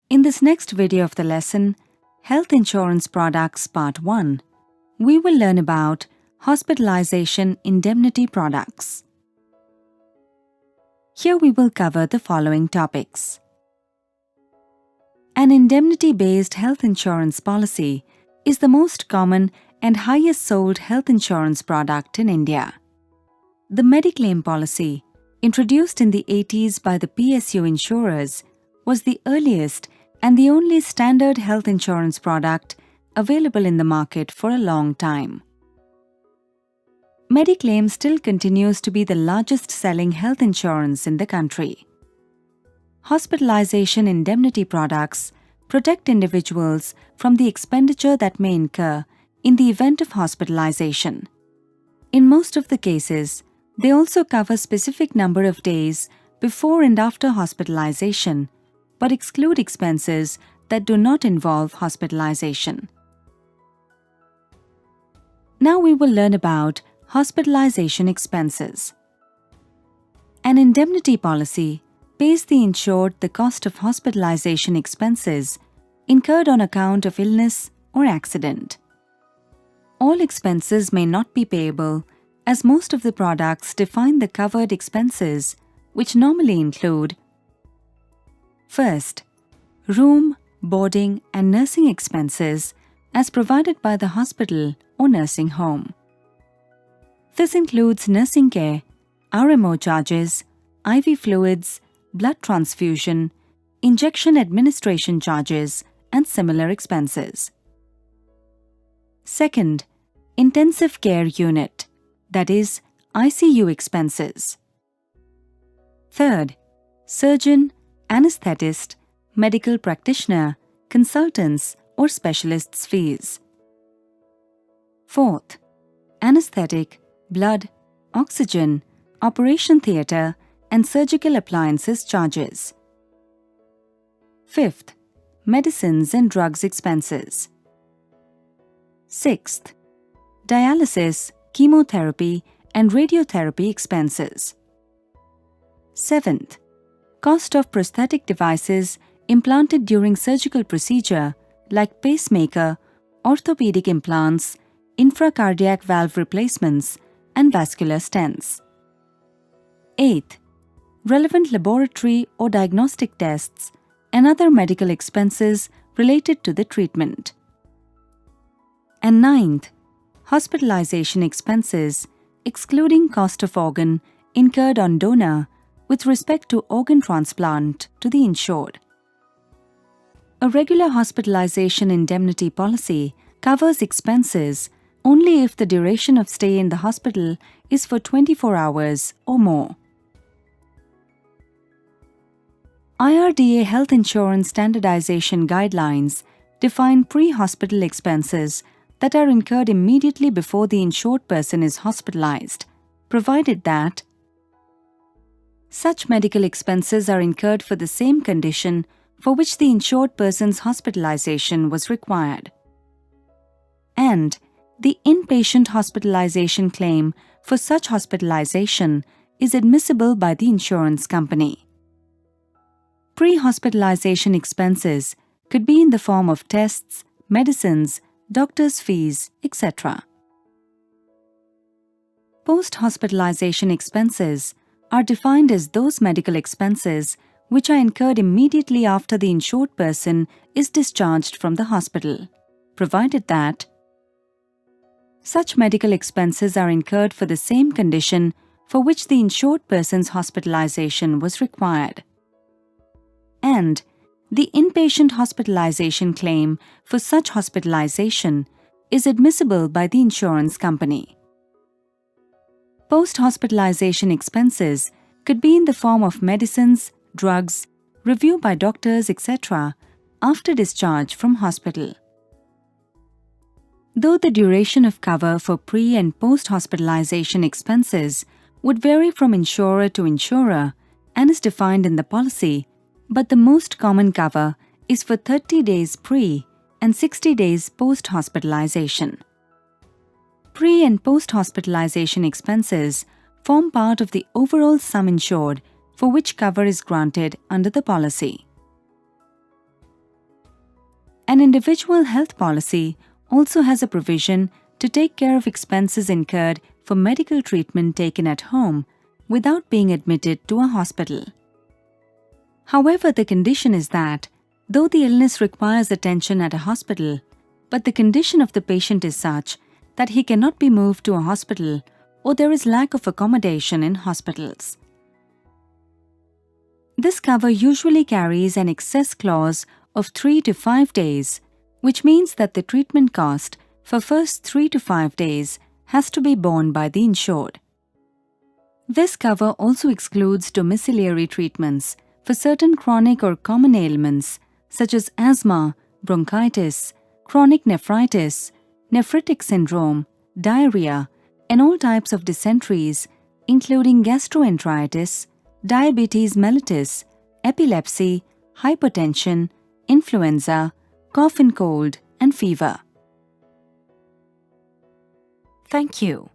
In this next video of the lesson, Health Insurance Products Part 1, we will learn about hospitalization indemnity products. Here we will cover the following topics. An indemnity-based health insurance policy is the most common and highest sold health insurance product in India. The Mediclaim policy, introduced in the 80s by the PSU insurers, was the earliest and the only standard health insurance product available in the market for a long time. Mediclaim still continues to be the largest selling health insurance in the country. Hospitalization indemnity products protect individuals from the expenditure that may incur in the event of hospitalization. In most of the cases, they also cover specific number of days before and after hospitalization, but exclude expenses that do not involve hospitalization. Now we will learn about hospitalization expenses. An indemnity policy pays the insured the cost of hospitalization expenses incurred on account of illness or accident. All expenses may not be payable, as most of the products define the covered expenses, which normally include: first, room, boarding, and nursing expenses as provided by the hospital or nursing home. This includes nursing care, RMO charges, IV fluids, blood transfusion, injection administration charges, and similar expenses. Second, intensive care unit, that is, ICU expenses. Third, surgeon, anesthetist, medical practitioner, consultants, or specialists' fees. Fourth, anesthetic, blood, oxygen, operation theatre, and surgical appliances charges. Fifth, medicines and drugs expenses. Sixth, dialysis, chemotherapy, and radiotherapy expenses. Seventh, cost of prosthetic devices implanted during surgical procedure like pacemaker, orthopedic implants, infracardiac valve replacements, and vascular stents. Eighth, relevant laboratory or diagnostic tests and other medical expenses related to the treatment. And ninth, hospitalization expenses excluding cost of organ incurred on donor with respect to organ transplant to the insured. A regular hospitalization indemnity policy covers expenses only if the duration of stay in the hospital is for 24 hours or more. IRDA Health Insurance Standardization Guidelines define pre-hospital expenses that are incurred immediately before the insured person is hospitalized, provided that such medical expenses are incurred for the same condition for which the insured person's hospitalization was required, and the inpatient hospitalization claim for such hospitalization is admissible by the insurance company. Pre-hospitalization expenses could be in the form of tests, medicines, doctor's fees, etc. Post-hospitalization expenses are defined as those medical expenses which are incurred immediately after the insured person is discharged from the hospital, provided that such medical expenses are incurred for the same condition for which the insured person's hospitalization was required, and the inpatient hospitalization claim for such hospitalization is admissible by the insurance company. Post-hospitalization expenses could be in the form of medicines, drugs, review by doctors, etc. after discharge from hospital. Though the duration of cover for pre- and post-hospitalization expenses would vary from insurer to insurer and is defined in the policy, but the most common cover is for 30 days pre- and 60 days post-hospitalization. Pre- and post-hospitalization expenses form part of the overall sum insured for which cover is granted under the policy. An individual health policy also has a provision to take care of expenses incurred for medical treatment taken at home without being admitted to a hospital. However, the condition is that, though the illness requires attention at a hospital, but the condition of the patient is such that he cannot be moved to a hospital or there is lack of accommodation in hospitals. This cover usually carries an excess clause of 3 to 5 days, which means that the treatment cost for first 3 to 5 days has to be borne by the insured. This cover also excludes domiciliary treatments for certain chronic or common ailments such as asthma, bronchitis, chronic nephritis, nephritic syndrome, diarrhea, and all types of dysenteries, including gastroenteritis, diabetes mellitus, epilepsy, hypertension, influenza, cough and cold, and fever. Thank you.